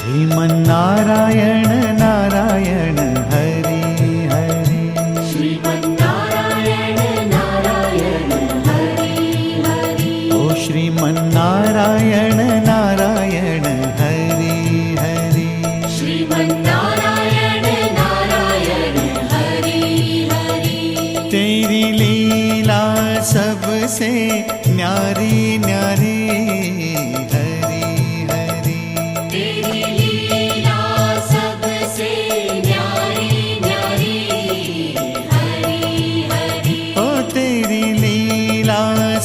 श्रीमन्नारायण नारायण हरि हरि। श्रीमन्नारायण नारायण हरि हरि। ओ श्रीमन्नारायण नारायण हरि हरि। श्रीमन्नारायण नारायण हरि हरि। तेरी लीला सबसे न्यारी न्यारी हरि हरि। तेरी लीला सबसे न्यारी न्यारी हरि हरि। ओ तेरी लीला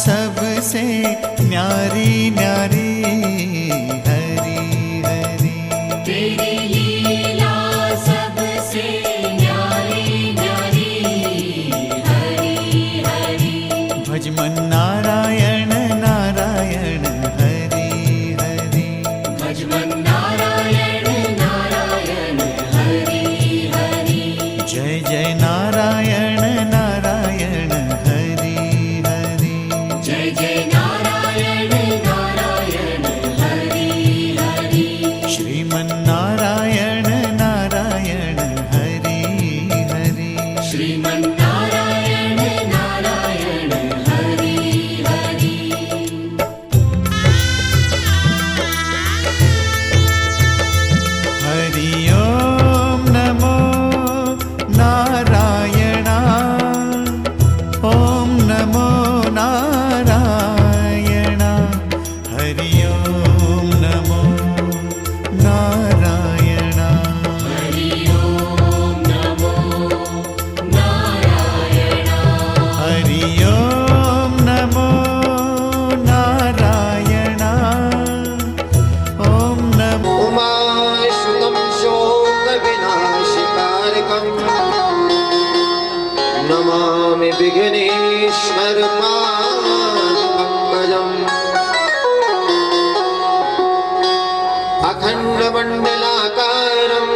सबसे न्यारी न्यारी हरि हरि। तेरी लीला सबसे न्यारी न्यारी हरि हरि। भजमन नारायण नारायण हरि हरि। भजमन नारायण नारायण हरि हरि। जय जय नारायण नारायण हरि हरि। जय जय नारायण नारायण हरि हरि। श्रीमन्नारायण नारायण हरि हरि। श्रीमन्नारायण नारायण हरि हरि। हरि ओम नमो नारायण। ओम नमो नारायण। हरि ओम नमो नारायण। हरि ओम नमो नारायण। हरि ओम नमो नारायण। ओम नमो उमाश्रुतं शोकविनाशकारकं नमामि विघ्नेश्वरपादपङ्कजम्। अखण्डमण्डलाकारं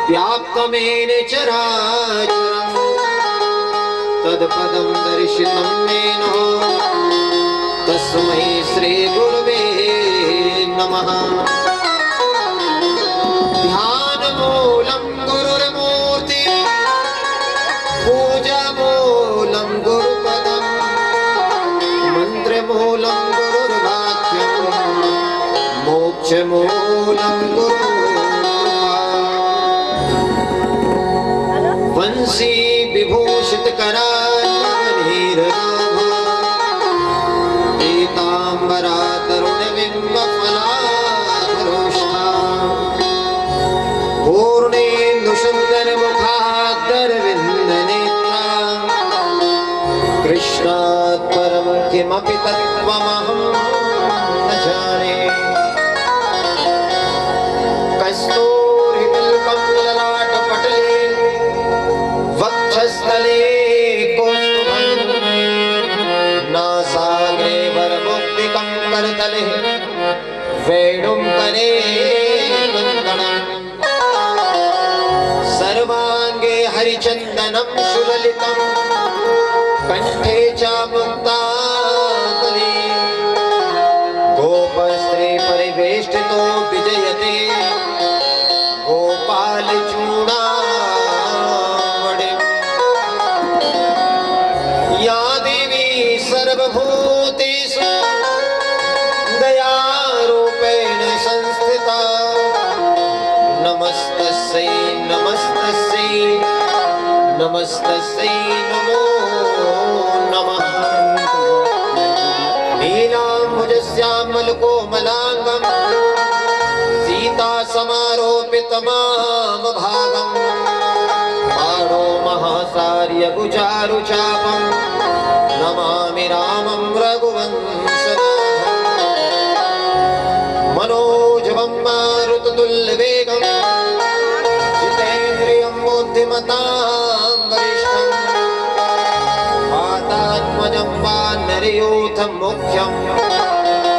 व्याप्तमेन चराचरं तत्पदं दर्शितं येन तस्मै श्रीगुरवे नमः। ध्यानमूलं गुरुर्मूर्ति पूजामूलं गुरुपदं मन्त्रमूलं गुरुर्वाक्यं मोक्षमूलं गुरुकृपा। वंशी विभूषितकरालनीरदाभा पीताम्बरा तरुणबिम्बफलाधरोष्ठा पूर्णेन्दुसुन्दरमुखादरविन्दनेत्रा। कृष्णात् परं किमपि तत्त्वमहं न जाने। कस्तूरितिलकं ललाटपटले वक्षस्थले कौस्तुभं नासाग्रे वरमुक्तिकं करतले वेणुं करे नन्दनम्। सर्वाङ्गे हरिचन्दनं सुललितं कण्ठे च मुक्तावली। गोपस्त्री परिवेष्टितो विजयते गोपालचूडामणिम्। या देवी सर्वभूतेषु दयारूपेण संस्थिता। नमस्तस्यै नमस्तस्यै नमस्तस्यै नमो नमः। नीलाम्बुजश्यामलकोमलाङ्गं सीतासमारोपितमामभागं पाणौ महासार्यभुजारुचापं नमामि रामं रघुवंशनाथम्। मनोजवं मारुततुल्यवेगं जितेन्द्रियं बुद्धिमतां वरिष्ठं वातात्मजं वानरयूथं मुख्यं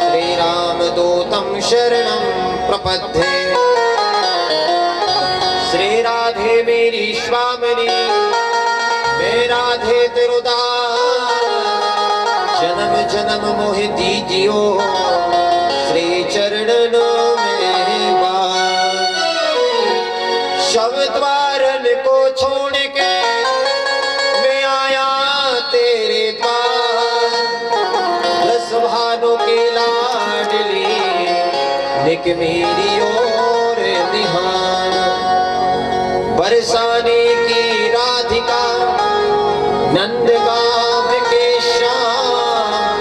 श्रीरामदूतं शरणं प्रपद्ये। श्री राधे मेरी स्वामिनी मैं राधे तेरुदास जन्म जन्म मोहि दीजियो श्री चरणों में निक मेरी ओर निहार। बरसाने की राधिका नंद गाँव के श्याम,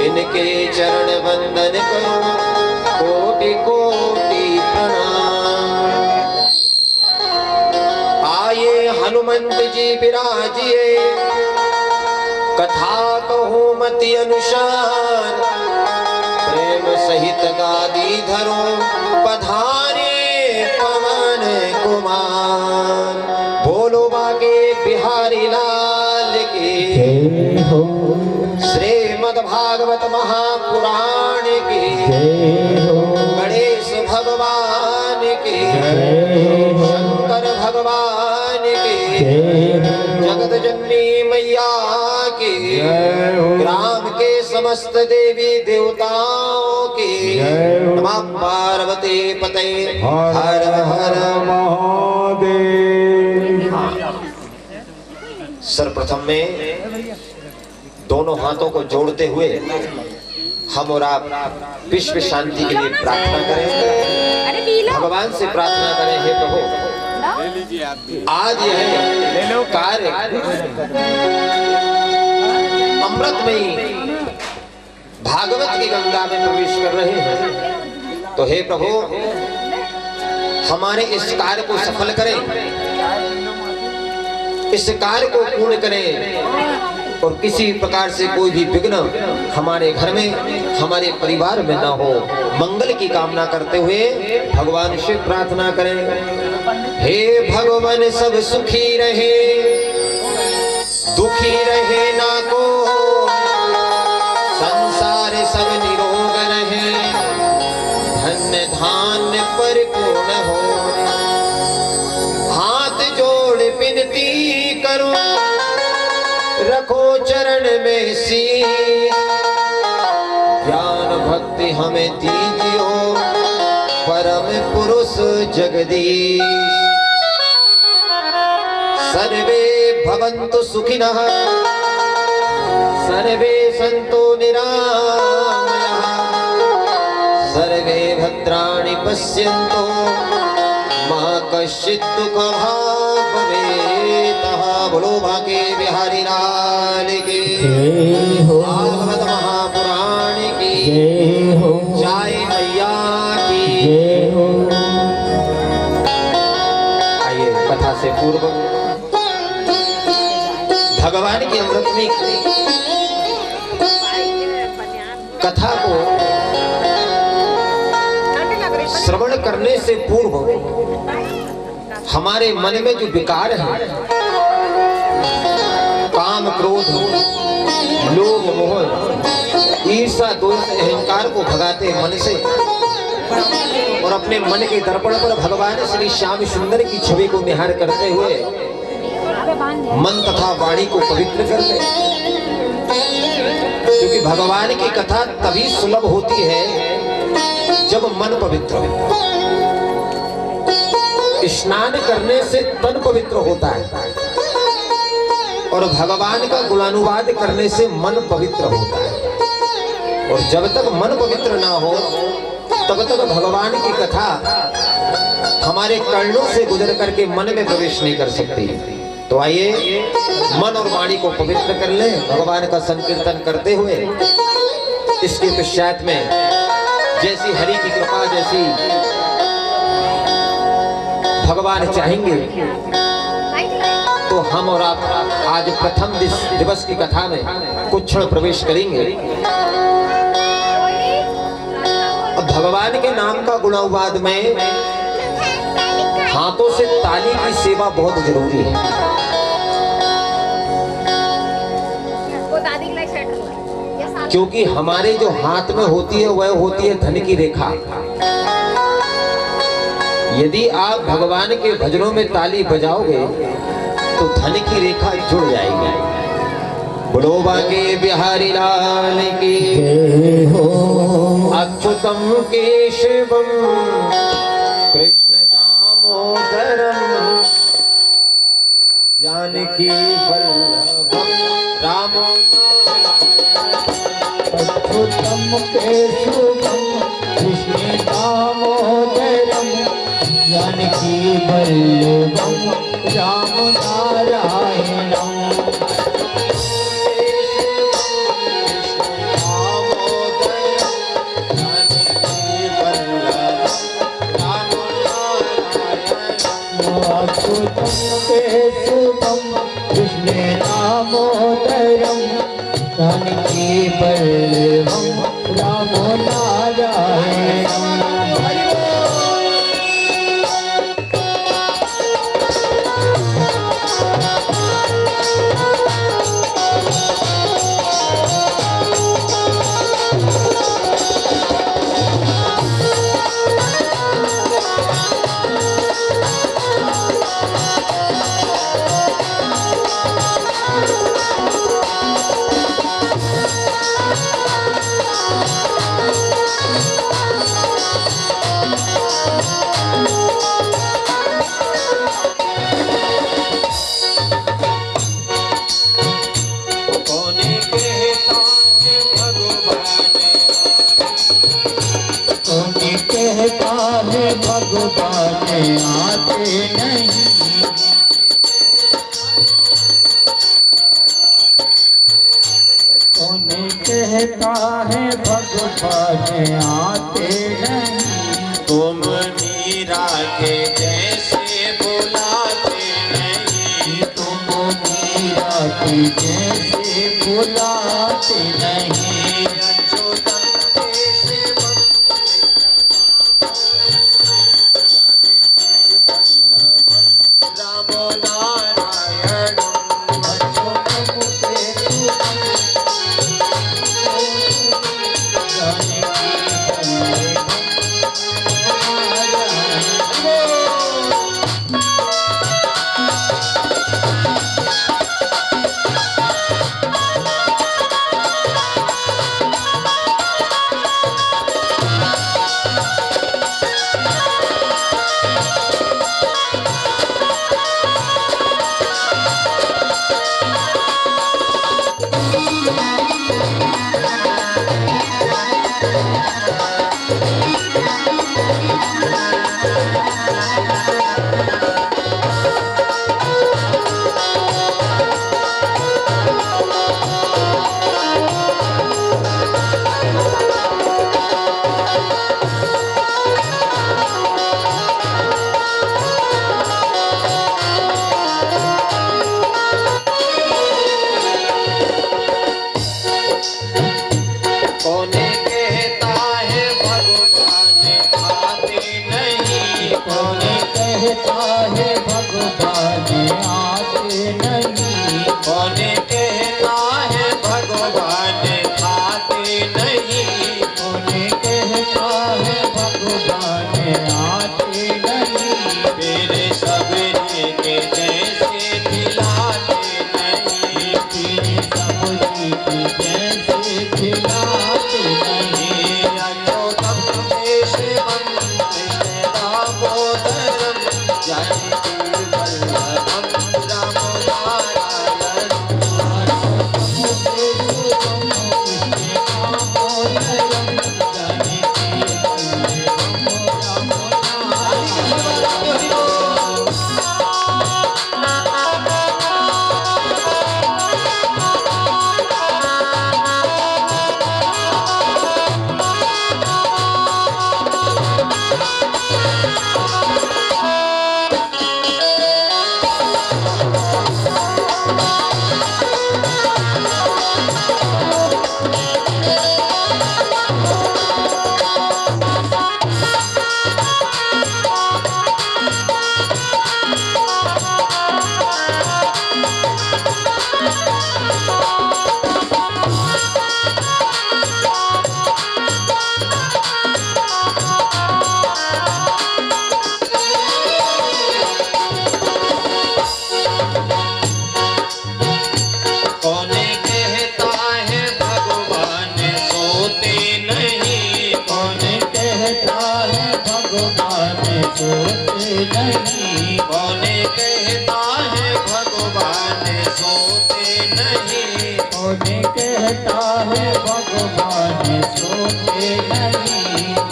इनके चरण वंदन करो कोटि कोटि प्रणाम। आए हनुमंत जी विराजिए, कथा कहूँ मति अनुसार, प्रेम सहित गादी धरो पधारे पवन कुमार। बोलो बाके बिहारी लाल की, श्रीमद् भागवत महापुराण की, गणेश भगवान की, शंकर भगवान की, जगत जननी मैया की, ग्राम के समस्त देवी देवताओं की, नमः पार्वती पते हर हर महादेव। सर्वप्रथम में दोनों हाथों को जोड़ते हुए हम और आप विश्व शांति के लिए प्रार्थना करें। भगवान से प्रार्थना करें, हे प्रभु आज यह कार्य अमृतमयी भागवत की गंगा में प्रवेश कर रहे हैं, तो हे प्रभु हमारे इस कार्य को सफल करें, इस कार्य को पूर्ण करें और किसी प्रकार से कोई भी विघ्न हमारे घर में, हमारे परिवार में ना हो। मंगल की कामना करते हुए भगवान से प्रार्थना करें। हे भगवान सब सुखी रहे, दुखी रहे ना को, संसार सब निरोग रहे, धन्य धान्य परिपूर्ण हो। हाथ जोड़ विनती करो, रखो चरण में शीश, ज्ञान भक्ति हमें दीजियो परम पुरुष जगदीश। सर्वे भवन्तु सुखिनः, सर्वे सन्तु निरामयाः, सर्वे भद्राणि पश्यन्तु मा कश्चित् दुःखभाग् भवेत्। बोलो भाग्य बिहारी लाल की, भागवत महापुराण की जय, मैया की। आइए कथा से पूर्व भगवान की अमृतमयी कथा को श्रवण करने से पूर्व हमारे मन में जो विकार है, काम क्रोध लोभ मोह ईर्षा द्वेष अहंकार को भगाते मन से और अपने मन के दर्पण पर भगवान श्री श्याम सुंदर की छवि को निहार करते हुए मन तथा वाणी को पवित्र कर ले। क्योंकि भगवान की कथा तभी सुलभ होती है जब मन पवित्र हो। स्नान करने से तन पवित्र होता है और भगवान का गुणानुवाद करने से मन पवित्र होता है। और जब तक मन पवित्र ना हो तब तक भगवान की कथा हमारे कर्णों से गुजर करके मन में प्रवेश नहीं कर सकती। तो आइए मन और वाणी को पवित्र कर ले, भगवान का संकीर्तन करते हुए इसके पश्चात में जैसी हरि की कृपा, जैसी भगवान चाहेंगे तो हम और आप आज प्रथम दिवस की कथा में कुछ क्षण प्रवेश करेंगे। अब भगवान के नाम का गुणानुवाद में हाथों से ताली की सेवा बहुत जरूरी है। क्योंकि हमारे जो हाथ में होती है वह होती है धन की रेखा। यदि आप भगवान के भजनों में ताली बजाओगे तो धन की रेखा जुड़ जाएगी। बोलो बाके बिहारी लाल की, अच्युतम केशवम कृष्ण दामोदरम जानकी वल्लभम रामो। अच्युतम केशवम कृष्ण जानकी वल्लभम राम नारायणम अच्युतम केशवम कृष्ण दामोदरम जानकी वल्लभम राम नारायणम कहता है भगवान आते नहीं कौन कहता है भगवान आते नहीं तुम मीरा के जैसे बुलाते नहीं तुम मीरा की जैसे बुलाते नहीं अच्युतम केशवम राम नारायणम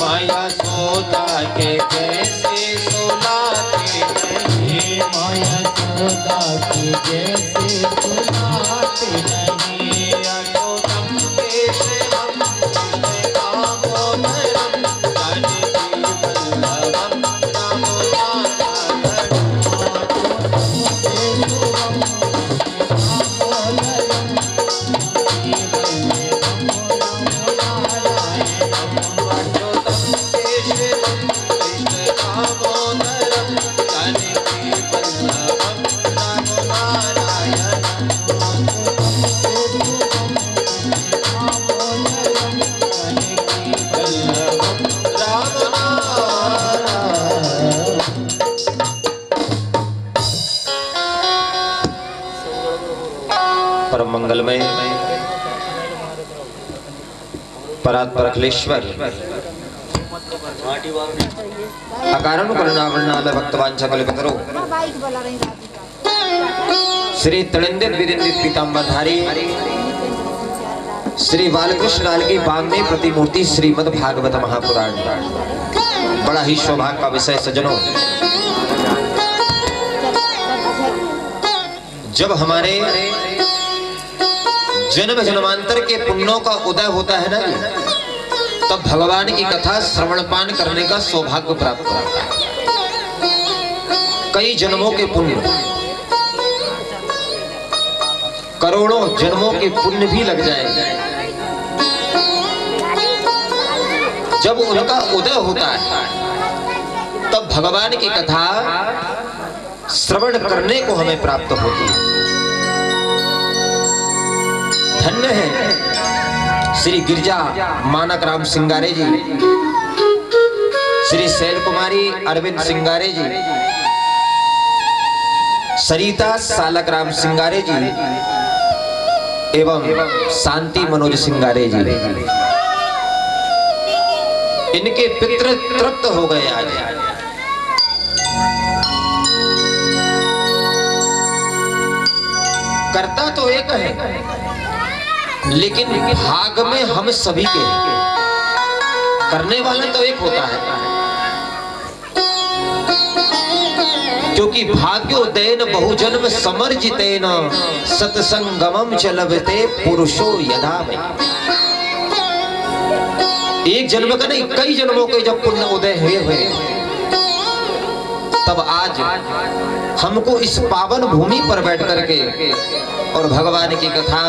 माया सोता के जैसे सुलाते मंगलमय परात्पर अखिलेश्वर अकारण करुणावरणाल भक्तवांछा कल्पतरो श्री तड़िंदित विदिंदित पीतांबरधारी श्री बालकृष्ण लाल की बांगने प्रतिमूर्ति श्रीमद् भागवत महापुराण। बड़ा ही सौभाग्य का विषय सज्जनों, जब हमारे जन्म जन्मांतर के पुण्यों का उदय होता है ना, तब भगवान की कथा श्रवण पान करने का सौभाग्य प्राप्त होता है। कई जन्मों के पुण्य, करोड़ों जन्मों के पुण्य भी लग जाएंगे, जब उनका उदय होता है तब भगवान की कथा श्रवण करने को हमें प्राप्त होती है। धन्य है श्री गिरजा मानक राम सिंगारे जी, श्री शैल कुमारी अरविंद सिंगारे जी, सरिता सालक राम सिंगारे जी एवं शांति मनोज सिंगारे जी। इनके पितृ तृप्त हो गए आज। करता तो एक है, लेकिन भाग में हम सभी के हैं। करने वाला तो एक होता है, क्योंकि भाग्योदयन बहुजन्म समर्जितेन सत्संगमम च लभते पुरुषो यदा में। एक जन्म का नहीं, कई जन्मों के जब पुण्य उदय हुए तब आज हमको इस पावन भूमि पर बैठ करके और भगवान की कथा,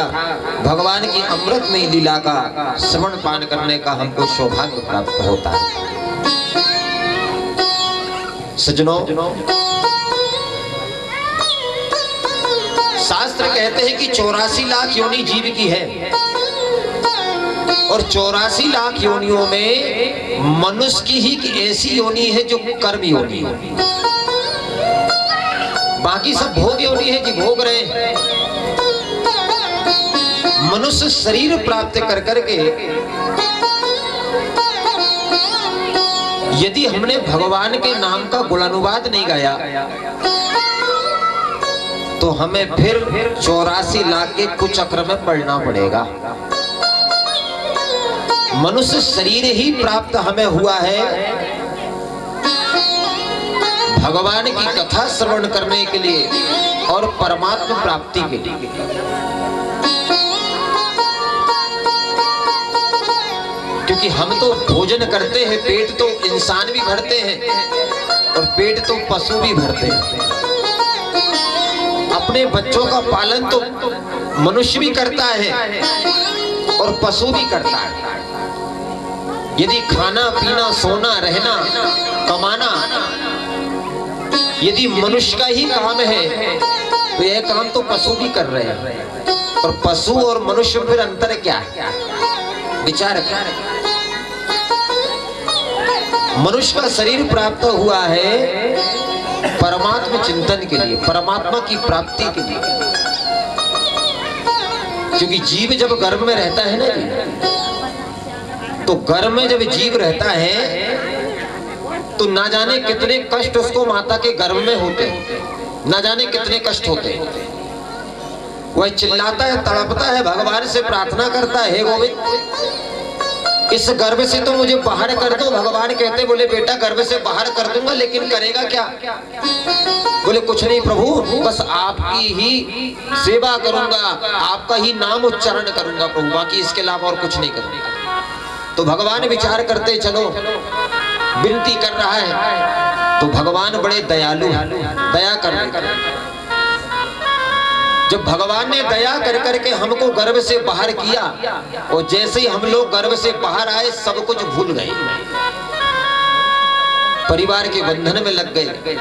भगवान की अमृतमय लीला का श्रवण पान करने का हमको सौभाग्य प्राप्त होता है। सज्जनों, शास्त्र कहते हैं कि 84 लाख योनि जीव की है और 84 लाख योनियों में मनुष्य की ही ऐसी योनि है जो कर्म योनि है। बाकी सब भोग योनि है, जी भोग रहे हैं। मनुष्य शरीर प्राप्त कर करके यदि हमने भगवान के नाम का गुणानुवाद नहीं गाया तो हमें फिर 84 लाख के कुचक्र में पड़ना पड़ेगा। मनुष्य शरीर ही प्राप्त हमें हुआ है भगवान की कथा श्रवण करने के लिए और परमात्मा प्राप्ति के लिए। क्योंकि हम तो भोजन करते हैं, पेट तो इंसान भी भरते हैं और पेट तो पशु भी भरते हैं। अपने बच्चों का पालन तो मनुष्य भी करता है और पशु भी करता है। यदि खाना पीना सोना रहना कमाना यदि मनुष्य का ही काम है तो यह काम तो पशु भी कर रहे हैं। और पशु और मनुष्य फिर अंतर क्या है, विचार कर। मनुष्य का शरीर प्राप्त हुआ है परमात्मा चिंतन के लिए, परमात्मा की प्राप्ति के लिए। क्योंकि जीव जब गर्भ में रहता है ना, तो गर्भ में जब जीव रहता है तो ना जाने कितने कष्ट उसको माता के गर्भ में होते हैं, ना जाने कितने कष्ट होते हैं। वह चिल्लाता है, तड़पता है, भगवान से प्रार्थना करता है, हे गोविंद इस गर्भ से तो मुझे बाहर कर दो। भगवान कहते बोले बेटा गर्भ से बाहर कर दूंगा, लेकिन करेगा क्या? बोले कुछ नहीं प्रभु, बस आपकी ही सेवा करूंगा, आपका ही नाम उच्चारण करूंगा प्रभु, बाकी इसके अलावा और कुछ नहीं करूंगा। तो भगवान विचार करते चलो विनती कर रहा है, तो भगवान बड़े दयालु दया करने। जब भगवान ने दया कर करके हमको गर्भ से बाहर किया और जैसे ही हम लोग गर्भ से बाहर आए सब कुछ भूल गए, परिवार के बंधन में लग गए,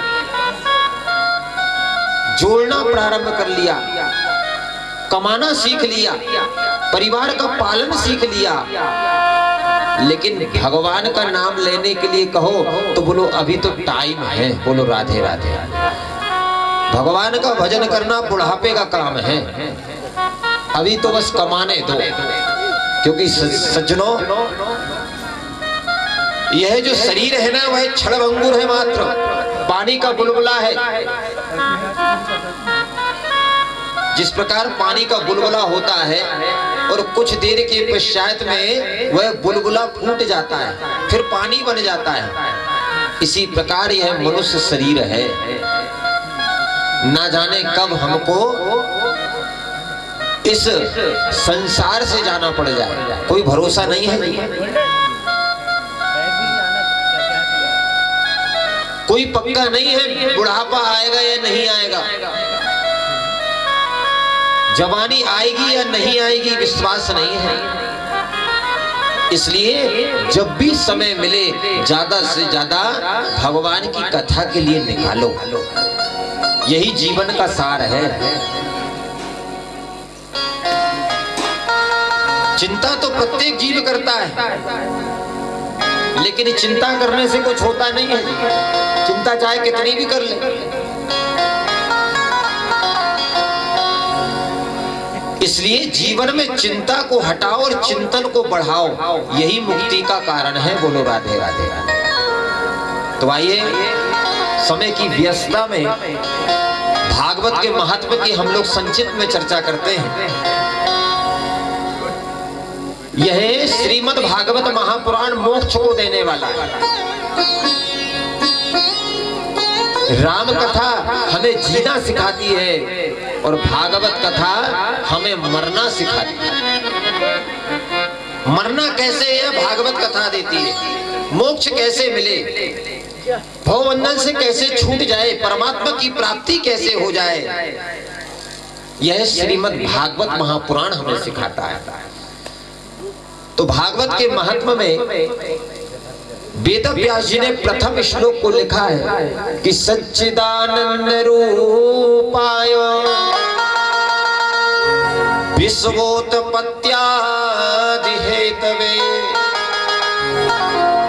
जोड़ना प्रारंभ कर लिया, कमाना सीख लिया, परिवार का पालन सीख लिया। लेकिन भगवान का नाम लेने के लिए कहो तो बोलो अभी तो टाइम है, बोलो राधे राधे। भगवान का भजन करना बुढ़ापे का काम है, अभी तो बस कमाने दो, क्योंकि सज्जनों यह जो शरीर है ना वह क्षणभंगुर है, मात्र पानी का बुलबुला है। जिस प्रकार पानी का बुलबुला होता है और कुछ देर के पश्चात में वह बुलबुला फूट जाता है, फिर पानी बन जाता है, इसी प्रकार यह मनुष्य शरीर है। ना जाने कब हमको इस संसार से जाना पड़ जाए, कोई भरोसा नहीं है, कोई पक्का नहीं है बुढ़ापा आएगा या नहीं आएगा, जवानी आएगी या नहीं आएगी, विश्वास नहीं है। इसलिए जब भी समय मिले ज्यादा से ज्यादा भगवान की कथा के लिए निकालो, यही जीवन का सार है। चिंता तो प्रत्येक जीव करता है, लेकिन चिंता करने से कुछ होता नहीं है, चिंता चाहे कितनी भी कर ले। इसलिए जीवन में चिंता को हटाओ और चिंतन को बढ़ाओ, यही मुक्ति का कारण है। बोलो राधे राधे राधे। तो आइए समय की व्यस्तता में भागवत के महत्व की हम लोग संक्षिप्त में चर्चा करते हैं। यह श्रीमद् भागवत महापुराण मोक्ष को देने वाला है। राम कथा हमें जीना सिखाती है और भागवत कथा हमें मरना सिखाती है। मरना कैसे है भागवत कथा देती है, मोक्ष कैसे मिले, भवबंधन से कैसे छूट जाए, परमात्मा की प्राप्ति कैसे हो जाए, यह श्रीमद् भागवत महापुराण हमें सिखाता है। तो भागवत के महत्व में वेद व्यास जी ने प्रथम श्लोक को लिखा है कि सच्चिदानंद रूपाय विश्वोत्पत्त्यादि हेतवे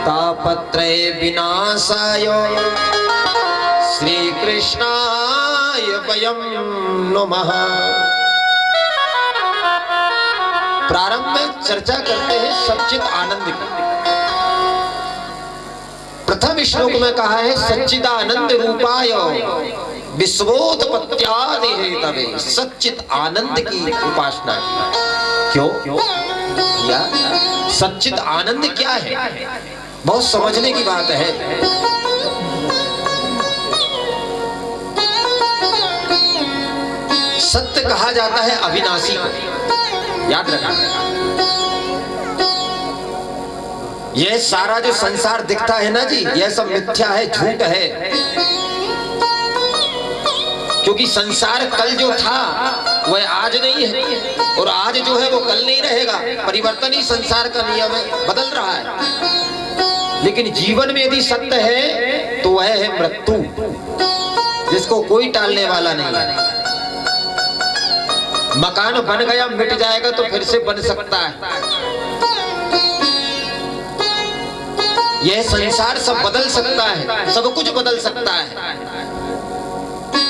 तापत्रय विनाशाय श्री कृष्णाय वयं नमः। प्रारंभ में चर्चा करते हैं सच्चिद आनंद की। प्रथम श्लोक में कहा है सच्चिदानंद रूपाय विश्वोत्पत्त्यादि हेतवे, सच्चिद आनंद की उपासना की। क्यों या सच्चिद आनंद क्या है, बहुत समझने की बात है। सत्य कहा जाता है अविनाशी को, याद रखना। यह सारा जो संसार दिखता है ना जी, यह सब मिथ्या है, झूठ है, क्योंकि संसार कल जो था वह आज नहीं है और आज जो है वो कल नहीं रहेगा। परिवर्तन ही संसार का नियम है, बदल रहा है। लेकिन जीवन में यदि सत्य है तो वह है मृत्यु, जिसको कोई टालने वाला नहीं है। मकान बन गया, मिट जाएगा तो फिर से बन सकता है। यह संसार सब बदल सकता है, सब कुछ बदल सकता है।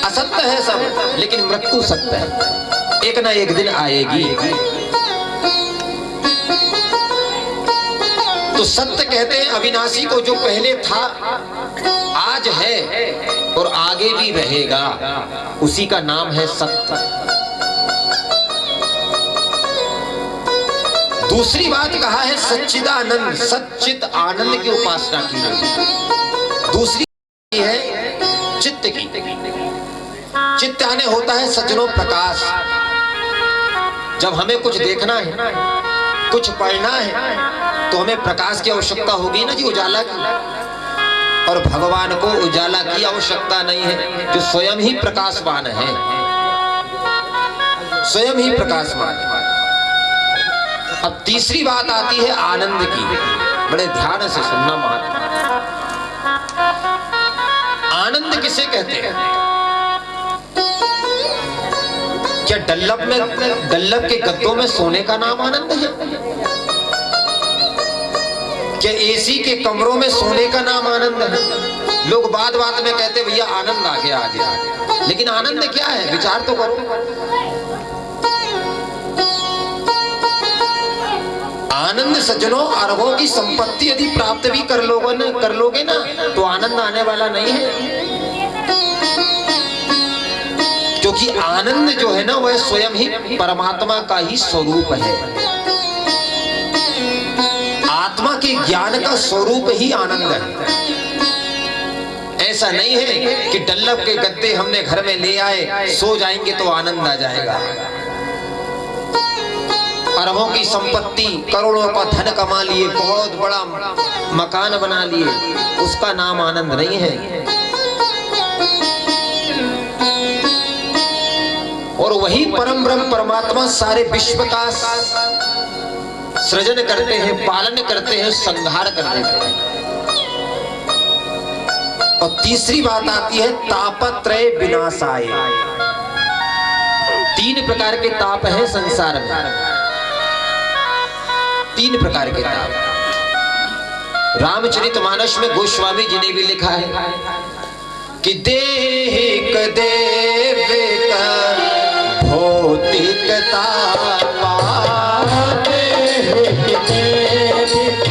असत्य है सब, लेकिन मृत्यु सत्य है, एक ना एक दिन आएगी। तो सत्य कहते हैं अविनाशी को, जो पहले था, आज है और आगे भी रहेगा, उसी का नाम है सत्य। दूसरी बात कहा है सच्चिदानंद, सच्चित आनंद की उपासना की जाए। दूसरी है चित्त की। चित्त यानी होता है सज्जनों प्रकाश। जब हमें कुछ देखना है, कुछ पढ़ना है, तो हमें प्रकाश की आवश्यकता होगी ना जी, उजाला की। और भगवान को उजाला की आवश्यकता नहीं है, जो स्वयं ही प्रकाशवान है, स्वयं ही प्रकाशवान है। अब तीसरी बात आती है आनंद की, बड़े ध्यान से सुनना महत्व। आनंद किसे कहते हैं? क्या डल्लभ के गद्दों में सोने का नाम आनंद है? क्या एसी के कमरों में सोने का नाम आनंद है? लोग बात बात में कहते भैया आनंद आ गया, आ गया, लेकिन आनंद क्या है? विचार तो करो। आनंद सज्जनों, अरबों की संपत्ति यदि प्राप्त भी कर लोगे ना तो आनंद आने वाला नहीं है। क्योंकि आनंद जो है ना वह स्वयं ही परमात्मा का ही स्वरूप है। आत्मा के ज्ञान का स्वरूप ही आनंद है। ऐसा नहीं है कि डल्लभ के गद्दे हमने घर में ले आए, सो जाएंगे तो आनंद आ जाएगा। अरबों की संपत्ति, करोड़ों का धन कमा लिए, बहुत बड़ा मकान बना लिए, उसका नाम आनंद नहीं है। और वही परम ब्रह्म परमात्मा सारे विश्व का सृजन करते हैं, पालन करते हैं, संहार कर देते हैं। और तीसरी बात आती है तापत्रय विनाशाय। 3 प्रकार के ताप है संसार में, 3 प्रकार के ताप। रामचरितमानस में गोस्वामी जी ने भी लिखा है कि देहिक देविक भौतिक तापा, देहिक देविक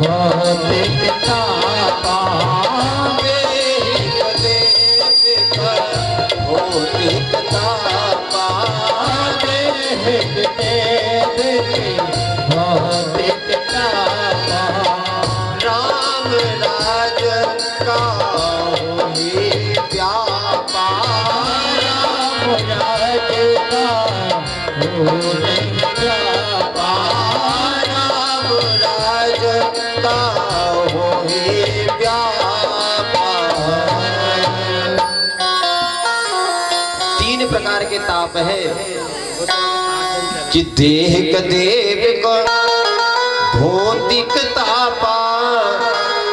भौतिक तापा, देहिक देविक भौतिक तापा, देहिक देविक भौतिक तापा, राम राज का होई व्यापा, राम राज का होई व्यापा, राम राज का होई व्यापा। 3 प्रकार के ताप है कि देहिक देविक भौतिक तापा,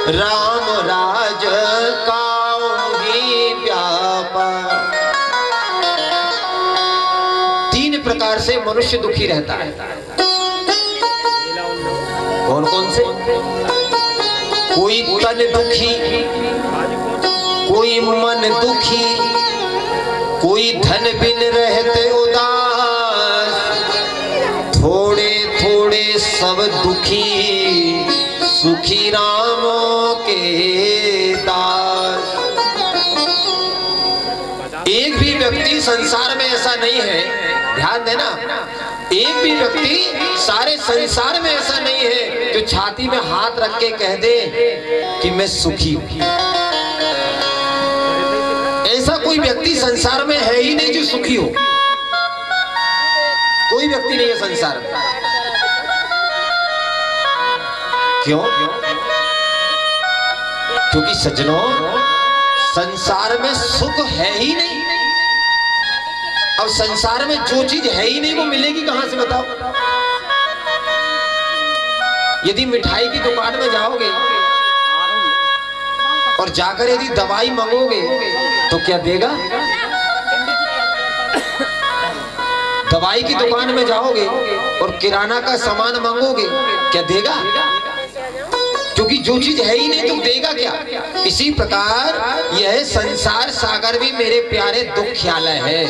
राम राज का ही व्यापा। 3 प्रकार से मनुष्य दुखी रहता है। कौन कौन से? कोई तन दुखी, कोई मन दुखी, कोई धन बिन रहते उदास, थोड़े थोड़े सब दुखी, सुखी राम के दास। एक भी व्यक्ति संसार में ऐसा नहीं है, ध्यान देना, एक भी व्यक्ति सारे संसार में ऐसा नहीं है जो छाती में हाथ रख के कह दे कि मैं सुखी हूं। ऐसा कोई व्यक्ति संसार में है ही नहीं जो सुखी हो। कोई व्यक्ति नहीं है संसार में। क्यों? क्योंकि सज्जनों, संसार में सुख है ही नहीं। अब संसार में जो चीज है ही नहीं वो मिलेगी कहां से, बताओ? यदि मिठाई की दुकान में जाओगे और जाकर यदि दवाई मांगोगे तो क्या देगा? दवाई की दुकान में जाओगे और किराना का सामान मांगोगे, क्या देगा? क्योंकि जो चीज है ही नहीं तो देगा क्या? इसी प्रकार यह संसार सागर भी मेरे प्यारे दुख्यालय है।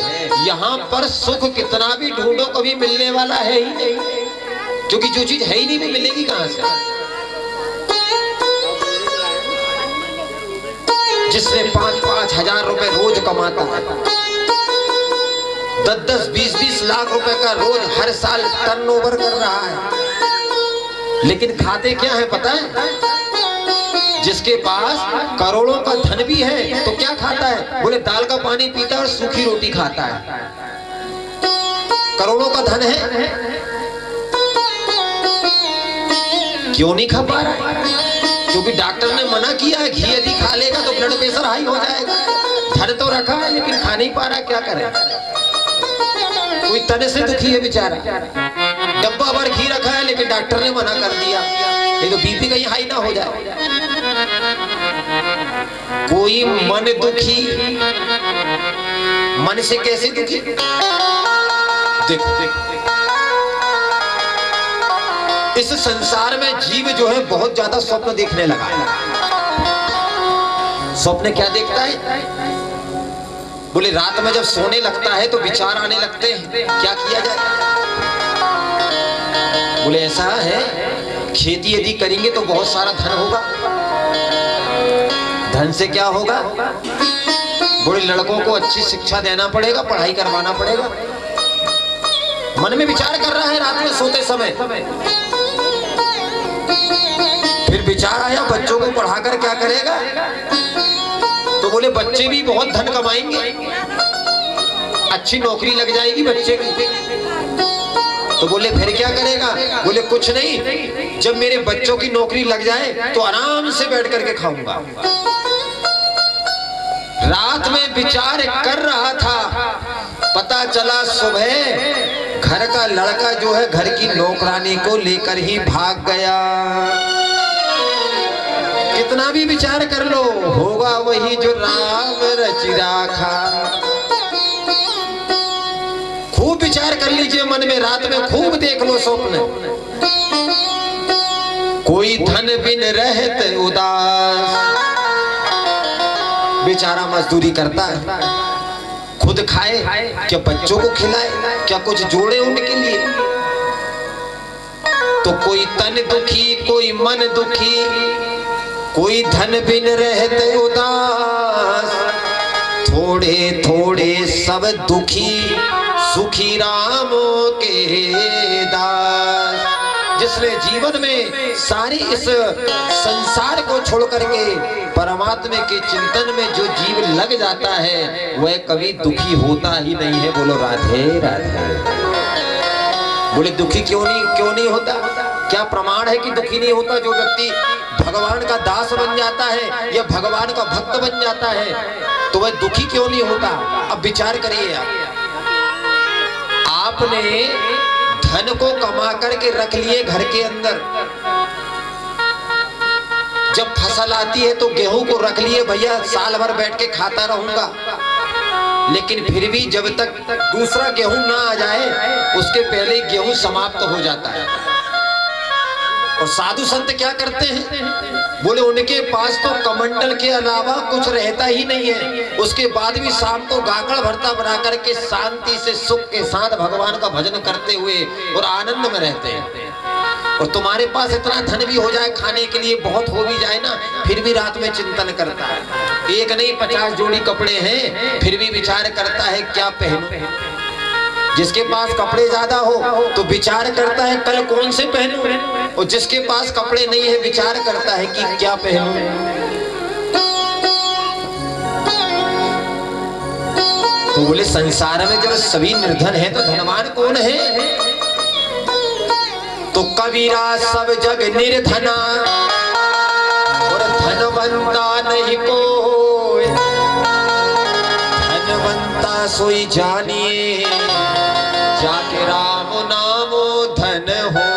यहाँ पर सुख कितना भी ढूंढो कभी मिलने वाला है ही नहीं, क्योंकि जो चीज है ही नहीं वो मिलेगी कहां से? जिसने 5-5 हजार रुपए रोज कमाता है, 10-10, 20-20 लाख रुपए का रोज हर साल टर्नओवर कर रहा है, लेकिन खाते क्या है पता है? जिसके पास करोड़ों का धन भी है तो क्या खाता है? बोले दाल का पानी पीता है और सूखी रोटी खाता है। करोड़ों का धन है, क्यों नहीं खा पा रहा है? क्योंकि डॉक्टर ने मना किया है, घी यदि खा लेगा तो ब्लड प्रेशर हाई हो जाएगा। धन तो रखा है लेकिन खा नहीं पा रहा, क्या करे? कोई तने से दुखी है बेचारा, डब्बा भर घी रखा है लेकिन डॉक्टर ने मना कर दिया, नहीं तो बीपी कहीं हाई ना हो जाए। कोई मन दुखी, मन से कैसे दुखी? देखो इस संसार में जीव जो है बहुत ज्यादा स्वप्न देखने लगा है। स्वप्न क्या देखता है? बोले रात में जब सोने लगता है तो विचार आने लगते हैं, क्या किया जाए? बोले ऐसा है, खेती यदि करेंगे तो बहुत सारा धन होगा। धन से क्या होगा? बोले लड़कों को अच्छी शिक्षा देना पड़ेगा, पढ़ाई करवाना पड़ेगा। मन में विचार कर रहा है रात में सोते समय। फिर विचार आया बच्चों को पढ़ाकर क्या करेगा? तो बोले बच्चे भी बहुत धन कमाएंगे, अच्छी नौकरी लग जाएगी बच्चे की। तो बोले फिर क्या करेगा? बोले कुछ नहीं, जब मेरे बच्चों की नौकरी लग जाए तो आराम से बैठ करके खाऊंगा। रात में विचार कर रहा था, पता चला सुबह घर का लड़का जो है घर की नौकरानी को लेकर ही भाग गया। कितना भी विचार कर लो, होगा वही जो राम रचि राखा। खूब विचार कर लीजिए मन में, रात में खूब देख लो स्वप्न। कोई धन बिन रहत उदास, बेचारा मजदूरी करता है, खुद खाए क्या बच्चों को खिलाए, क्या कुछ जोड़े उनके लिए। तो कोई तन दुखी, कोई मन दुखी, कोई धन बिन रहते उदास। थोड़े थोड़े सब दुखी, सुखी राम के दास। जिसने जीवन में सारी इस संसार को छोड़ करके परमात्मा के चिंतन में जो जीव लग जाता है वह कभी दुखी होता ही नहीं है। बोलो राधे राधे। बोले दुखी क्यों नहीं होता? क्या प्रमाण है कि दुखी नहीं होता? जो व्यक्ति भगवान का दास बन जाता है या भगवान का भक्त बन जाता है तो वह दुखी क्यों नहीं होता? अब विचार करिए आपने धन को कमा करके रख लिए घर के अंदर, जब फसल आती है तो गेहूं को रख लिए, भैया साल भर बैठ के खाता रहूंगा। लेकिन फिर भी जब तक दूसरा गेहूं ना आ जाए उसके पहले गेहूं समाप्त हो जाता है। और साधु संत क्या करते हैं? बोले उनके पास तो कमंडल के अलावा कुछ रहता ही नहीं है, उसके बाद भी शाम को गागड़ भरता बना करके शांति से सुख के साथ भगवान का भजन करते हुए और आनंद में रहते हैं। और तुम्हारे पास इतना धन भी हो जाए, खाने के लिए बहुत हो भी जाए ना, फिर भी रात में चिंतन करता है। एक नहीं 50 जोड़ी कपड़े हैं, फिर भी विचार करता है क्या पहनूं। जिसके पास कपड़े ज्यादा हो तो विचार करता है कल कौन से पहनूं, और जिसके पास कपड़े नहीं है विचार करता है कि क्या पहनूं। तो बोले संसार में जब सभी निर्धन है तो धनवान कौन है? तो कबीरा सब जग निर्धना और धनवंता नहीं कोई, धनवंता सोई जानिए जाके राम नामो धन हो।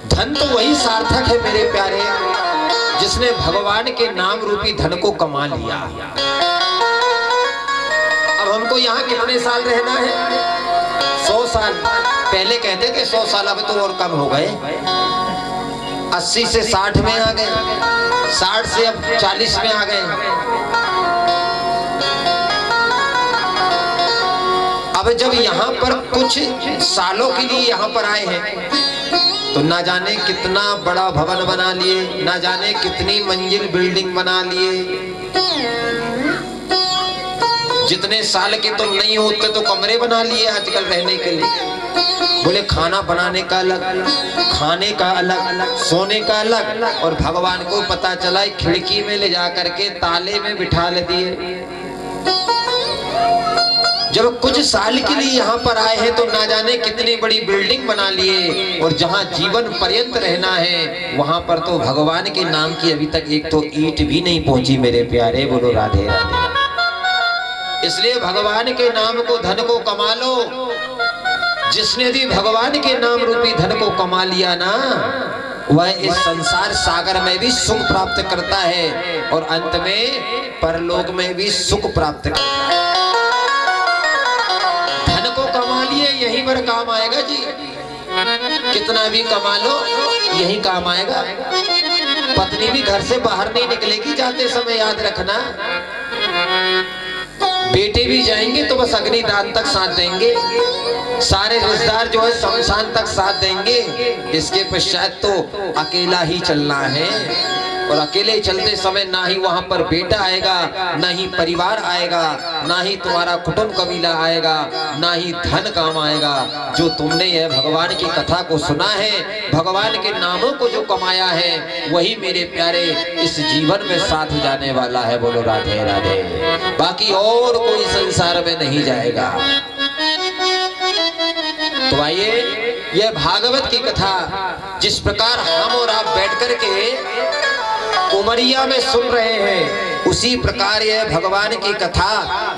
धन तो वही सार्थक है मेरे प्यारे जिसने भगवान के नाम रूपी धन को कमा लिया। अब हमको यहाँ कितने साल रहना है? 100 साल। पहले कहते थे 100 साल, अब तो और कम हो गए। 80 से 60 में आ गए, 60 से अब 40 में आ गए। अब जब यहाँ पर कुछ सालों के लिए यहाँ पर आए हैं तो ना जाने कितना बड़ा भवन बना लिए, ना जाने कितनी मंजिल बिल्डिंग बना लिए। जितने साल के तुम नहीं होते तो कमरे बना लिए आजकल रहने के लिए। बोले खाना बनाने का अलग, खाने का अलग, सोने का अलग। और भगवान को पता चला खिड़की में ले जा करके ताले में बिठा ले दिए। जब कुछ साल के लिए यहाँ पर आए हैं तो ना जाने कितनी बड़ी बिल्डिंग बना लिए, और जहाँ जीवन पर्यंत रहना है वहां पर तो भगवान के नाम की अभी तक एक तो ईंट भी नहीं पहुंची मेरे प्यारे। बोलो राधे राधे। इसलिए भगवान के नाम को, धन को कमा लो। जिसने भी भगवान के नाम रूपी धन को कमा लिया ना, वह इस संसार सागर में भी सुख प्राप्त करता है और अंत में परलोक में भी सुख प्राप्त करता है। धन को कमा लिए यहीं पर काम आएगा जी, कितना भी कमा लो यही काम आएगा। पत्नी भी घर से बाहर नहीं निकलेगी जाते समय, याद रखना। बेटे भी जाएंगे तो बस अग्निदान तक साथ देंगे। सारे रिश्तेदार जो है शमशान तक साथ देंगे, इसके पश्चात तो अकेला ही चलना है। और अकेले चलते समय ना ही वहां पर बेटा आएगा, ना ही परिवार आएगा, ना ही तुम्हारा कुटुंब कबीला आएगा, ना ही धन काम आएगा। जो तुमने यह भगवान की कथा को सुना है, भगवान के नामों को जो कमाया है, वही मेरे प्यारे इस जीवन में साथ जाने वाला है। बोलो राधे राधे। बाकी और कोई संसार में नहीं जाएगा। तो आइए, यह भागवत की कथा जिस प्रकार हम और आप बैठ कर के उमरिया में सुन रहे हैं, उसी प्रकार यह भगवान की कथा,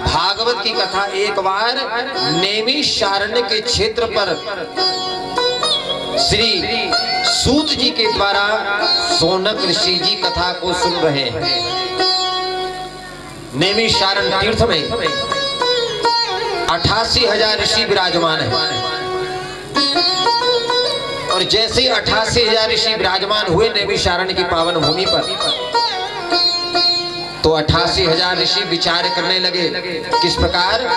भागवत की कथा एक बार नैमिषारण्य के क्षेत्र पर श्री सूत जी के द्वारा शौनक ऋषि जी कथा को सुन रहे हैं। नैमिषारण्य तीर्थ में 88,000 ऋषि विराजमान है। और जैसे 88,000 ऋषि विराजमान हुए नैमिषारण्य की पावन भूमि पर, तो 88,000 ऋषि विचार करने लगे किस प्रकार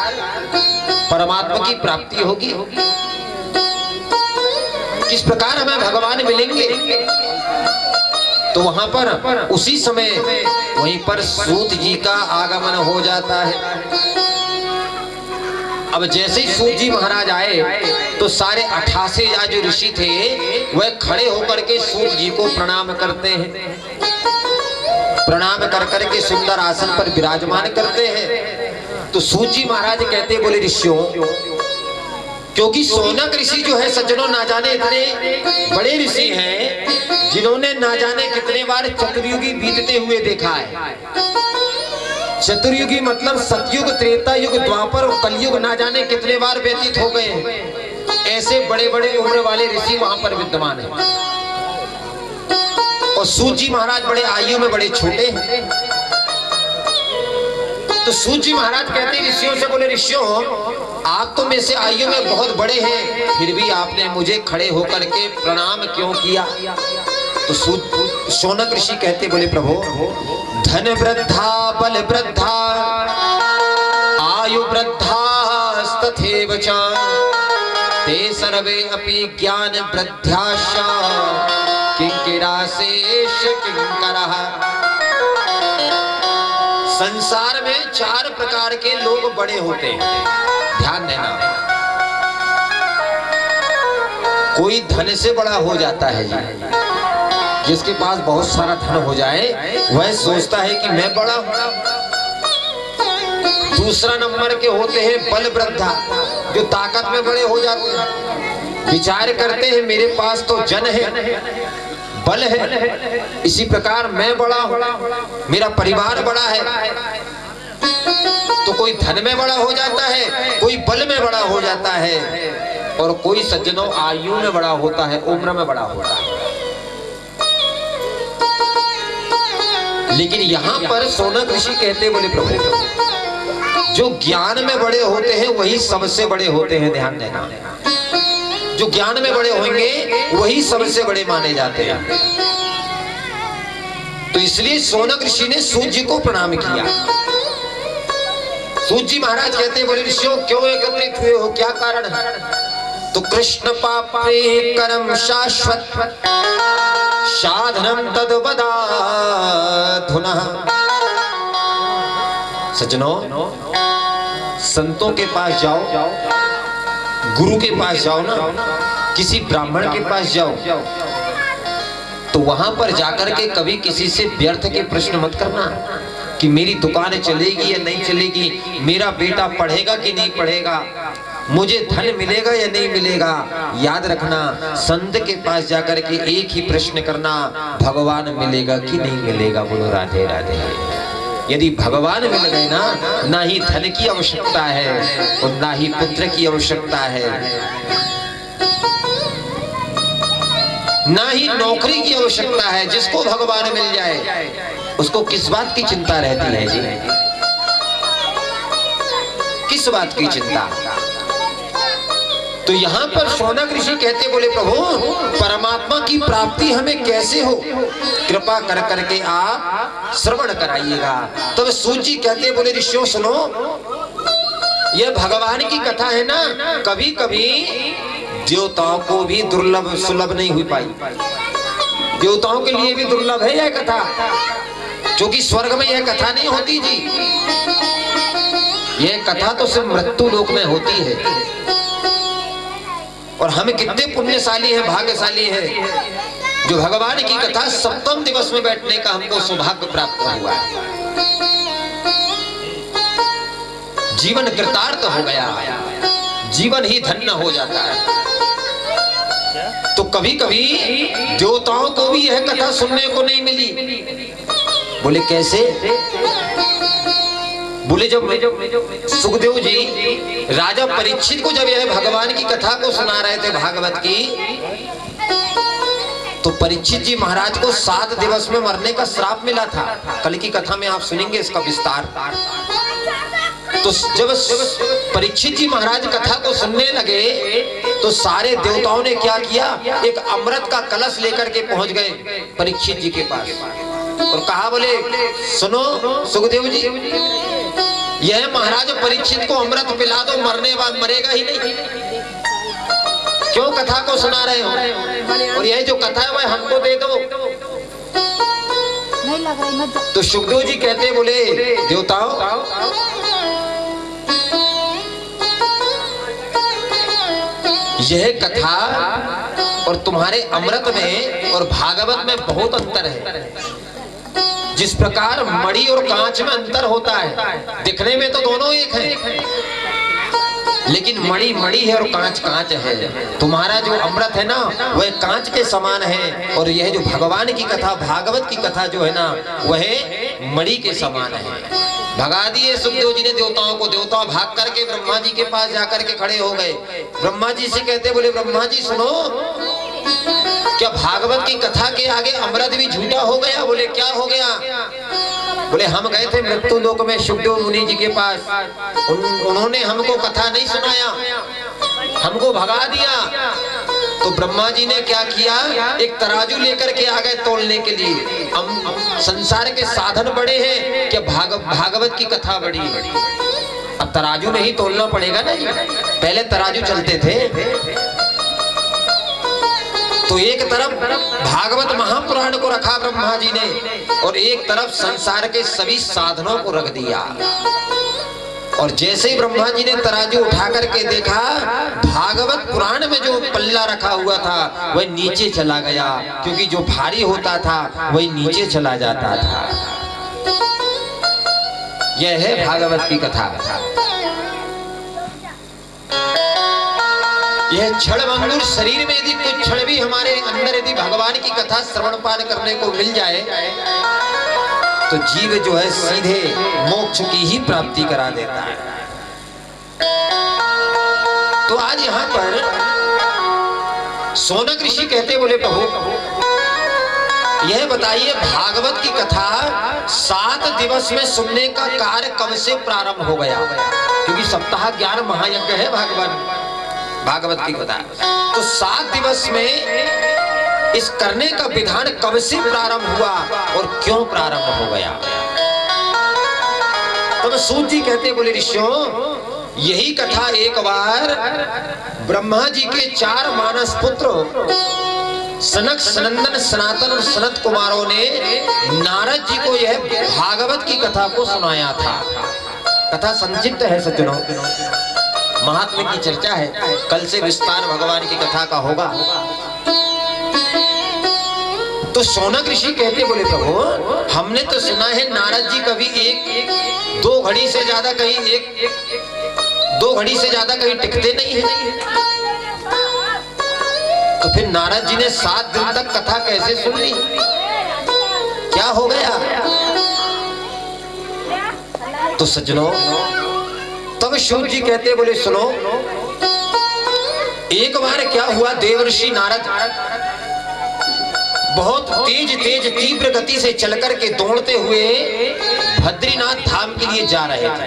परमात्मा की प्राप्ति होगी, किस प्रकार हमें भगवान मिलेंगे। तो वहां पर उसी समय वहीं पर सूत जी का आगमन हो जाता है। अब जैसे ही सूत जी महाराज आए, तो सारे 88,000 जो ऋषि थे वह खड़े होकर के सूत जी को प्रणाम करते हैं। प्रणाम कर करके सुंदर आसन पर विराजमान करते हैं। तो सूत जी महाराज कहते बोले ऋषियों, क्योंकि शौनक ऋषि जो है सज्जनों, ना जाने इतने बड़े ऋषि हैं जिन्होंने ना जाने कितने बार चतुर्युगी बीतते हुए देखा है। चतुर्युगी मतलब सतयुग, त्रेता युग, द्वापर और कलयुग ना जाने कितने बार व्यतीत हो गए हैं। ऐसे बड़े बड़े उम्र वाले ऋषि वहां पर विद्यमान हैं। और सूत जी महाराज बड़े आयु में बड़े छोटे हैं। तो सूत जी महाराज कहते हैं ऋषियों से, बोले ऋषियों, आप तो में से आयु में बहुत बड़े हैं, फिर भी आपने मुझे खड़े होकर के प्रणाम क्यों किया। तो शौनक ऋषि कहते बोले प्रभु, धन वृद्धा बल वृद्धा आयु वृद्धास्तथैव च ते सर्वे अपि ज्ञान वृद्धाश्च किंकिराशेष किंकरः। संसार में 4 प्रकार के लोग बड़े होते हैं, ध्यान देना। कोई धन से बड़ा हो जाता है जी, जिसके पास बहुत सारा धन हो जाए वह सोचता है कि मैं बड़ा हूं। दूसरा नंबर के होते हैं बल वृद्धा, जो ताकत में बड़े हो जाते हैं, विचार करते हैं मेरे पास तो जन है, बल है, इसी प्रकार मैं बड़ा हूं, मेरा परिवार बड़ा है। तो कोई धन में बड़ा हो जाता है, कोई बल में बड़ा हो जाता है, और कोई सज्जनों आयु में बड़ा होता है, उम्र में बड़ा होता है। लेकिन यहाँ पर शौनक ऋषि कहते बोले प्रभु, जो ज्ञान में बड़े होते हैं वही सबसे बड़े होते हैं। ध्यान देना, जो ज्ञान में बड़े होंगे वही सबसे बड़े माने जाते हैं। तो इसलिए शौनक ऋषि ने सूत जी को प्रणाम किया। सूत जी महाराज कहते हैं बोले ऋषियों, क्यों एकत्रित हुए हो, क्या कारण है। तो कृष्ण पापे कर्म शाश्वत साधनम तद बदाधुना। सज्जनों, संतों के पास जाओ, गुरु के पास जाओ ना, किसी ब्राह्मण के पास जाओ, तो वहां पर जाकर के कभी किसी से व्यर्थ के प्रश्न मत करना कि मेरी दुकान चलेगी या नहीं चलेगी, मेरा बेटा पढ़ेगा कि नहीं पढ़ेगा, मुझे धन मिलेगा या नहीं मिलेगा। याद रखना, संत के पास जाकर के एक ही प्रश्न करना, भगवान मिलेगा कि नहीं मिलेगा। बोलो राधे राधे। यदि भगवान मिल गए ना ही धन की आवश्यकता है और ना ही पुत्र की आवश्यकता है, ना ही नौकरी की आवश्यकता है। जिसको भगवान मिल जाए उसको किस बात की चिंता रहती है जी, किस बात की चिंता। तो यहाँ पर शौनक ऋषि कहते बोले प्रभु, परमात्मा की प्राप्ति हमें कैसे हो, कृपा कर करके आप श्रवण कराइएगा। तब सूत जी कहते बोले ऋषियों सुनो, यह भगवान की कथा है ना, कभी कभी देवताओं को भी दुर्लभ सुलभ नहीं हुई पाई। देवताओं के लिए भी दुर्लभ है यह कथा, क्योंकि स्वर्ग में यह कथा नहीं होती जी। यह कथा तो सिर्फ मृत्यु लोक में होती है। और हम कितने पुण्यशाली हैं, भाग्यशाली हैं, जो भगवान की कथा सप्तम दिवस में बैठने का हमको सौभाग्य प्राप्त हुआ है। जीवन कृतार्थ हो गया, जीवन ही धन्य हो जाता है। तो कभी कभी देवताओं को भी यह कथा सुनने को नहीं मिली। बोले कैसे? बोले जब सुखदेव जी राजा परीक्षित को जब यह भगवान की कथा को सुना रहे थे भागवत की, तो परीक्षित जी महाराज को 7 दिवस में मरने का श्राप मिला था। कल की कथा में आप सुनेंगे इसका विस्तार। तो जब परीक्षित जी महाराज कथा को सुनने लगे तो सारे देवताओं ने क्या किया, एक अमृत का कलश लेकर के पहुंच गए परीक्षित जी के पास और कहा, बोले सुनो सुखदेव जी, यह महाराज परीक्षित को अमृत पिला दो, मरने बाद मरेगा ही नहीं। क्यों कथा को सुना रहे हो, और यह जो कथा है वह हमको दे दो। नहीं लग रही मत। तो सुखदेव जी कहते, बोले देवताओं, यह कथा और तुम्हारे अमृत में और भागवत में बहुत अंतर है। जिस प्रकार मणि और कांच में अंतर होता है, दिखने में तो दोनों एक हैं, लेकिन मणि मणि है और कांच कांच है। तुम्हारा जो अमृत है ना वह कांच के समान है, और यह जो भगवान की कथा भागवत की कथा जो है ना वह मणि के समान है। भगा दिए सुखदेव जी ने देवताओं को। देवता भाग करके ब्रह्मा जी के पास जाकर के खड़े हो गए। ब्रह्मा जी से कहते, बोले ब्रह्मा जी सुनो, क्या भागवत की कथा के आगे अमृत भी झूठा हो गया? बोले क्या हो गया? बोले हम गए थे मृत्यु लोक में सुखदेव मुनि जी के पास, उन्होंने हमको कथा नहीं सुनाया, हमको भगा दिया। तो ब्रह्मा जी ने क्या किया, एक तराजू लेकर के आ गए तोलने के लिए। संसार के साधन बड़े हैं क्या भागवत की कथा बड़ी है? अब तराजू में ही तोलना पड़ेगा ना जी, पहले तराजू चलते थे। तो एक तरफ भागवत महापुराण को रखा ब्रह्मा जी ने, और एक तरफ संसार के सभी साधनों को रख दिया। और जैसे ही ब्रह्मा जी ने तराजू उठा करके देखा, भागवत पुराण में जो पल्ला रखा हुआ था वह नीचे चला गया, क्योंकि जो भारी होता था वही नीचे चला जाता था। यह है भागवत की कथा। यह क्षण भंगुर शरीर में यदि कुछ क्षण भी हमारे अंदर यदि भगवान की कथा श्रवण पान करने को मिल जाए तो जीव जो है सीधे मोक्ष की ही प्राप्ति करा देता है। तो आज यहाँ पर सोनक ऋषि कहते, बोले प्रभु यह बताइए भागवत की कथा 7 दिवस में सुनने का कार्य कब से प्रारंभ हो गया? क्योंकि सप्ताह 11 महायज्ञ है भागवत की कथा। तो 7 दिवस में इस करने का विधान कब से प्रारंभ हुआ और क्यों प्रारंभ हो गया? तो सूत जी कहते, बोले ऋषियों, यही कथा एक बार ब्रह्मा जी के 4 मानस पुत्र सनक, सनंदन, सनातन और सनत कुमारों ने नारद जी को यह भागवत की कथा को सुनाया था। कथा संक्षिप्त है सज्जनों, महात्मा की चर्चा है, कल से विस्तार भगवान की कथा का होगा। तो सोनक ऋषि कहते, बोले प्रभु हमने तो सुना है नारद जी कभी 1-2 घड़ी से ज्यादा कहीं 2 घड़ी से ज्यादा कहीं टिकते नहीं है। तो फिर नारद जी ने 7 दिन तक कथा कैसे सुन ली? क्या हो गया? तो सज्जनों, तब शिव जी कहते, बोले सुनो, एक बार क्या हुआ, देवर्षि नारद बहुत तेज तीव्र गति से चलकर के दौड़ते हुए बद्रीनाथ धाम के लिए जा रहे थे।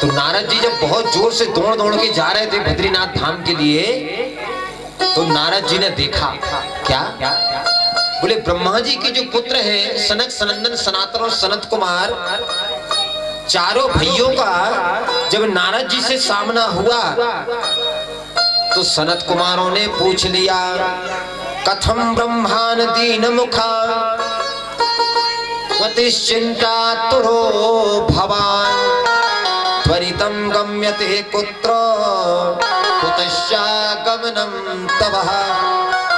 तो नारद जी जब बहुत जोर से दौड़ के जा रहे थे बद्रीनाथ धाम के लिए, तो नारद जी ने देखा क्या? बोले ब्रह्मा जी के जो पुत्र हैं सनक, सनंदन, सनातन और सनत कुमार, चारों भाइयों का जब नारद जी से सामना हुआ तो सनत कुमारों ने पूछ लिया, कथम ब्रह्मान दीन मुखा गतिश्चिंता तुरो भवान त्वरितं गम्यते कुत्र कुतश्चागमनं तवः।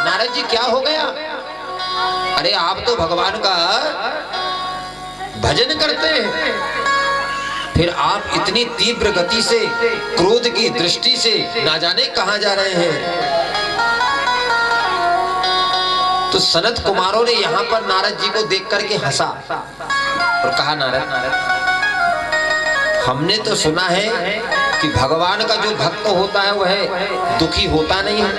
नारद जी क्या हो गया? अरे आप तो भगवान का भजन करते हैं, फिर आप इतनी तीव्र गति से क्रोध की दृष्टि से ना जाने कहां जा रहे हैं। तो सनत कुमारों ने यहां पर नारद जी को देख करके हंसा और कहा, नारद हमने तो सुना है कि भगवान का जो भक्त होता है वह दुखी होता नहीं है,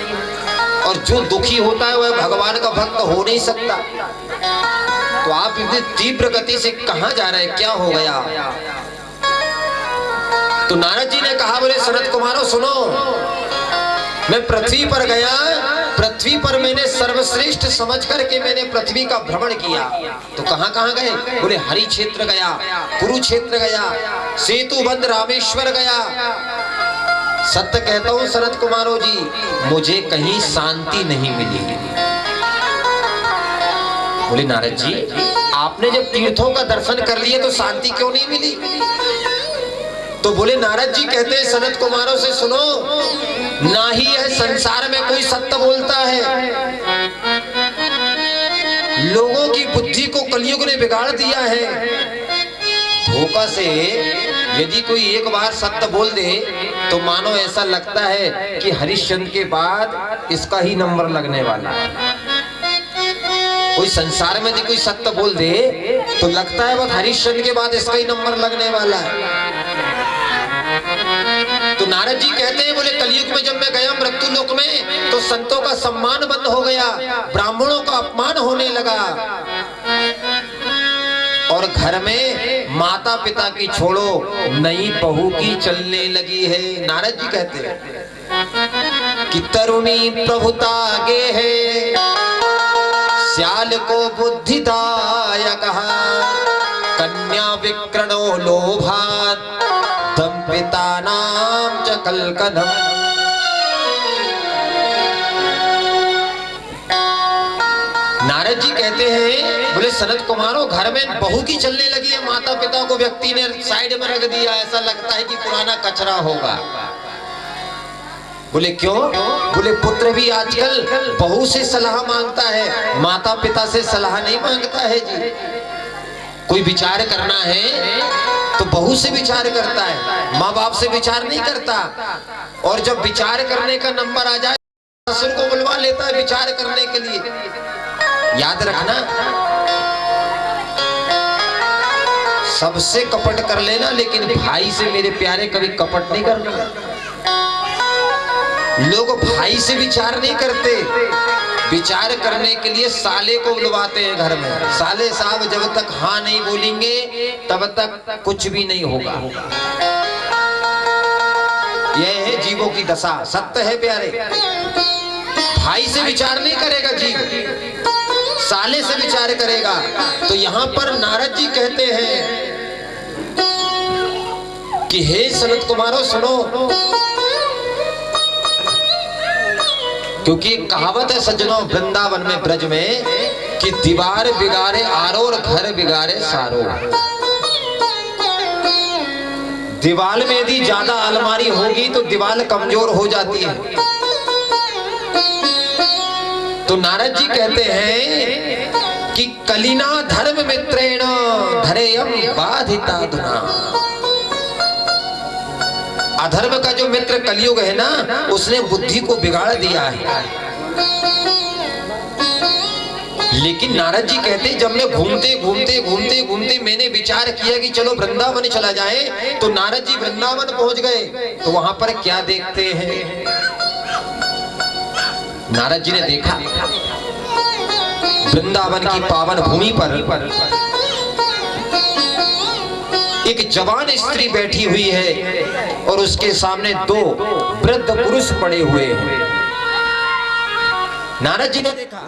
और जो दुखी होता है वह भगवान का भक्त हो नहीं सकता। तो आप इतनी तीव्र गति से कहां जा रहे हैं, क्या हो गया? तो नारद जी ने कहा, बोले सनत कुमारों सुनो, मैं पृथ्वी पर गया, पृथ्वी पर मैंने सर्वश्रेष्ठ समझ करके मैंने पृथ्वी का भ्रमण किया। तो कहां कहां गए? बोले हरि क्षेत्र गया, कुरुक्षेत्र गया, सेतु बंद रामेश्वर गया। सत्य कहता हूं सनत कुमारों जी, मुझे कहीं शांति नहीं मिली। बोले नारद जी, आपने जब तीर्थों का दर्शन कर लिया तो शांति क्यों नहीं मिली? तो बोले नारद जी कहते हैं सनत कुमारों से सुनो, ना ही यह संसार में कोई सत्य बोलता है, लोगों की बुद्धि को कलयुग ने बिगाड़ दिया है। धोखा से यदि कोई एक बार सत्य बोल दे तो मानो ऐसा लगता है कि हरिश्चंद्र के बाद इसका ही नंबर लगने वाला है। कोई संसार में यदि कोई सत्य बोल दे तो लगता है बस हरिश्चंद्र के बाद इसका ही नंबर लगने वाला है। तो नारद जी कहते हैं, बोले कलयुग में जब मैं गया मृत्यु लोक में तो संतों का सम्मान बंद हो गया, ब्राह्मणों का अपमान होने लगा, और घर में माता पिता की छोड़ो नई बहू की चलने लगी है। नारद जी कहते हैं कि तरुणी प्रभुता गे है, श्याल को बुद्धिदायक कन्या विक्रणो लोभात दंपिता नाम च कलकनम। नारद जी कहते हैं, बोले सनत कुमारों घर में बहू की चलने लगी है, माता पिता को व्यक्ति ने साइड में रख दिया, ऐसा लगता है कि पुराना कचरा होगा। बोले क्यों? बोले पुत्र भी आजकल बहू से सलाह मांगता है, माता पिता से सलाह नहीं मांगता है जी। कोई विचार करना है तो बहू से विचार करता है, माँ बाप से विचार नहीं करता। और जब विचार करने का नंबर आ जाए ससुर को बुलवा लेता है विचार करने के लिए। याद रखना, सबसे कपट कर लेना, लेकिन भाई से मेरे प्यारे कभी कपट नहीं करना। लोग भाई से विचार नहीं करते, विचार करने के लिए साले को बुलवाते हैं घर में। साले साहब जब तक हाँ नहीं बोलेंगे तब तक कुछ भी नहीं होगा। यह है जीवों की दशा, सत्य है प्यारे। भाई से विचार नहीं करेगा जीव, साले से विचार करेगा। तो यहाँ पर नारद जी कहते हैं कि हे सनत कुमारों सुनो, क्योंकि एक कहावत है सज्जनों वृंदावन में ब्रज में कि दीवार बिगाड़े आरो और घर बिगाड़े सारो। दीवार में यदि ज्यादा अलमारी होगी तो दीवार कमजोर हो जाती है। तो नारद जी कहते हैं कि कलिना धर्म मित्रेण धरेयम बाधिता धुना। अधर्म का जो मित्र कलयुग है ना, उसने बुद्धि को बिगाड़ दिया है। लेकिन नारद जी कहते जब मैं घूमते घूमते घूमते घूमते मैंने विचार किया कि चलो वृंदावन चला जाए, तो नारद जी वृंदावन पहुंच गए। तो वहां पर क्या देखते हैं? नारद जी ने देखा वृंदावन की पावन भूमि पर एक जवान स्त्री बैठी हुई है और उसके सामने दो वृद्ध पुरुष पड़े हुए हैं। नारद जी ने देखा